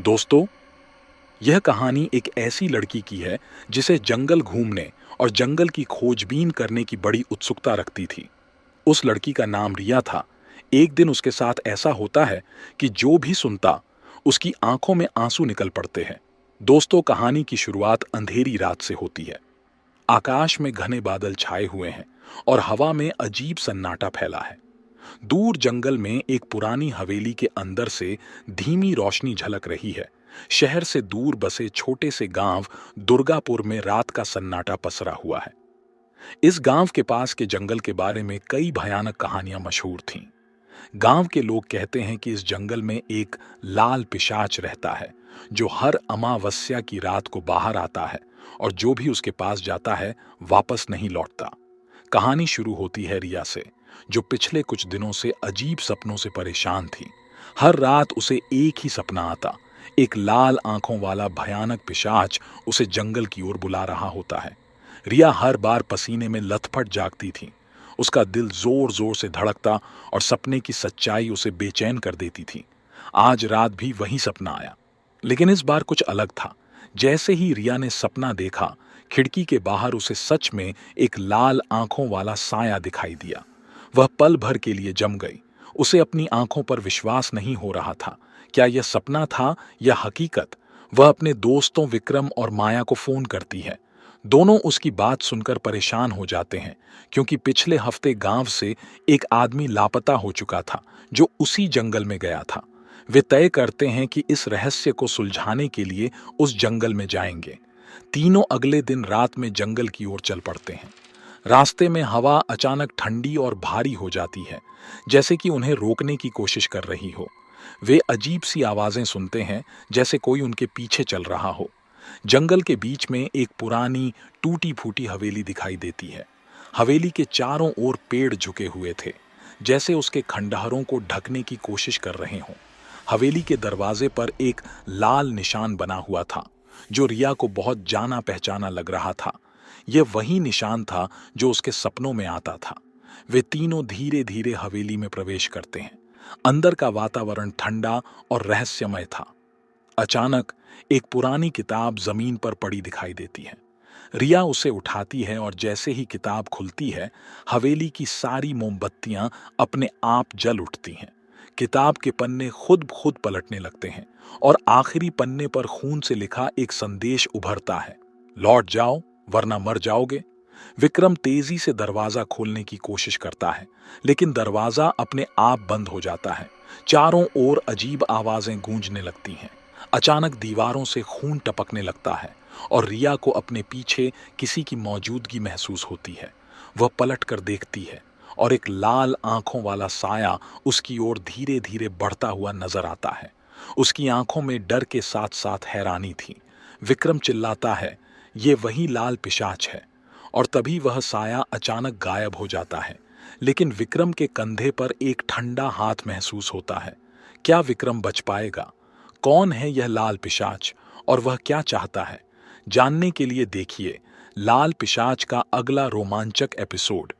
दोस्तों, यह कहानी एक ऐसी लड़की की है जिसे जंगल घूमने और जंगल की खोजबीन करने की बड़ी उत्सुकता रखती थी। उस लड़की का नाम रिया था। एक दिन उसके साथ ऐसा होता है कि जो भी सुनता, उसकी आंखों में आंसू निकल पड़ते हैं। दोस्तों, कहानी की शुरुआत अंधेरी रात से होती है। आकाश में घने बादल छाए हुए हैं और हवा में अजीब सन्नाटा फैला है। दूर जंगल में एक पुरानी हवेली के अंदर से धीमी रोशनी झलक रही है। शहर से दूर बसे छोटे से गांव दुर्गापुर में रात का सन्नाटा पसरा हुआ है। इस गांव के पास के जंगल के बारे में कई भयानक कहानियां मशहूर थीं। गांव के लोग कहते हैं कि इस जंगल में एक लाल पिशाच रहता है जो हर अमावस्या की रात को बाहर आता है और जो भी उसके पास जाता है वापस नहीं लौटता। कहानी शुरू होती है रिया से, जो पिछले कुछ दिनों से अजीब सपनों से परेशान थी। हर रात उसे एक ही सपना आता, एक लाल आंखों वाला भयानक पिशाच उसे जंगल की ओर बुला रहा होता है। रिया हर बार पसीने में लथपथ जागती थी। उसका दिल जोर जोर से धड़कता और सपने की सच्चाई उसे बेचैन कर देती थी। आज रात भी वही सपना आया, लेकिन इस बार कुछ अलग था। जैसे ही रिया ने सपना देखा, खिड़की के बाहर उसे सच में एक लाल आंखों वाला साया दिखाई दिया। वह पल भर के लिए जम गई। उसे अपनी आंखों पर विश्वास नहीं हो रहा था। क्या यह सपना था या हकीकत? वह अपने दोस्तों विक्रम और माया को फोन करती है। दोनों उसकी बात सुनकर परेशान हो जाते हैं, क्योंकि पिछले हफ्ते गांव से एक आदमी लापता हो चुका था जो उसी जंगल में गया था। वे तय करते हैं कि इस रहस्य को सुलझाने के लिए उस जंगल में जाएंगे। तीनों अगले दिन रात में जंगल की ओर चल पड़ते हैं। रास्ते में हवा अचानक ठंडी और भारी हो जाती है, जैसे कि उन्हें रोकने की कोशिश कर रही हो। वे अजीब सी आवाजें सुनते हैं, जैसे कोई उनके पीछे चल रहा हो। जंगल के बीच में एक पुरानी टूटी फूटी हवेली दिखाई देती है। हवेली के चारों ओर पेड़ झुके हुए थे, जैसे उसके खंडहरों को ढकने की कोशिश कर रहे हों। हवेली के दरवाजे पर एक लाल निशान बना हुआ था, जो रिया को बहुत जाना पहचाना लग रहा था। यह वही निशान था जो उसके सपनों में आता था। वे तीनों धीरे धीरे हवेली में प्रवेश करते हैं। अंदर का वातावरण ठंडा और रहस्यमय था। अचानक एक पुरानी किताब जमीन पर पड़ी दिखाई देती है। रिया उसे उठाती है और जैसे ही किताब खुलती है, हवेली की सारी मोमबत्तियां अपने आप जल उठती हैं। किताब के पन्ने खुद खुद पलटने लगते हैं और आखिरी पन्ने पर खून से लिखा एक संदेश उभरता है, लौट जाओ वरना मर जाओगे। विक्रम तेजी से दरवाजा खोलने की कोशिश करता है, लेकिन दरवाजा अपने आप बंद हो जाता है। चारों ओर अजीब आवाजें गूंजने लगती हैं। अचानक दीवारों से खून टपकने लगता है और रिया को अपने पीछे किसी की मौजूदगी महसूस होती है। वह पलट कर देखती है और एक लाल आंखों वाला साया उसकी ओर धीरे धीरे बढ़ता हुआ नजर आता है। उसकी आंखों में डर के साथ साथ हैरानी थी। विक्रम चिल्लाता है, ये वही लाल पिशाच है। और तभी वह साया अचानक गायब हो जाता है, लेकिन विक्रम के कंधे पर एक ठंडा हाथ महसूस होता है। क्या विक्रम बच पाएगा? कौन है यह लाल पिशाच और वह क्या चाहता है? जानने के लिए देखिए लाल पिशाच का अगला रोमांचक एपिसोड।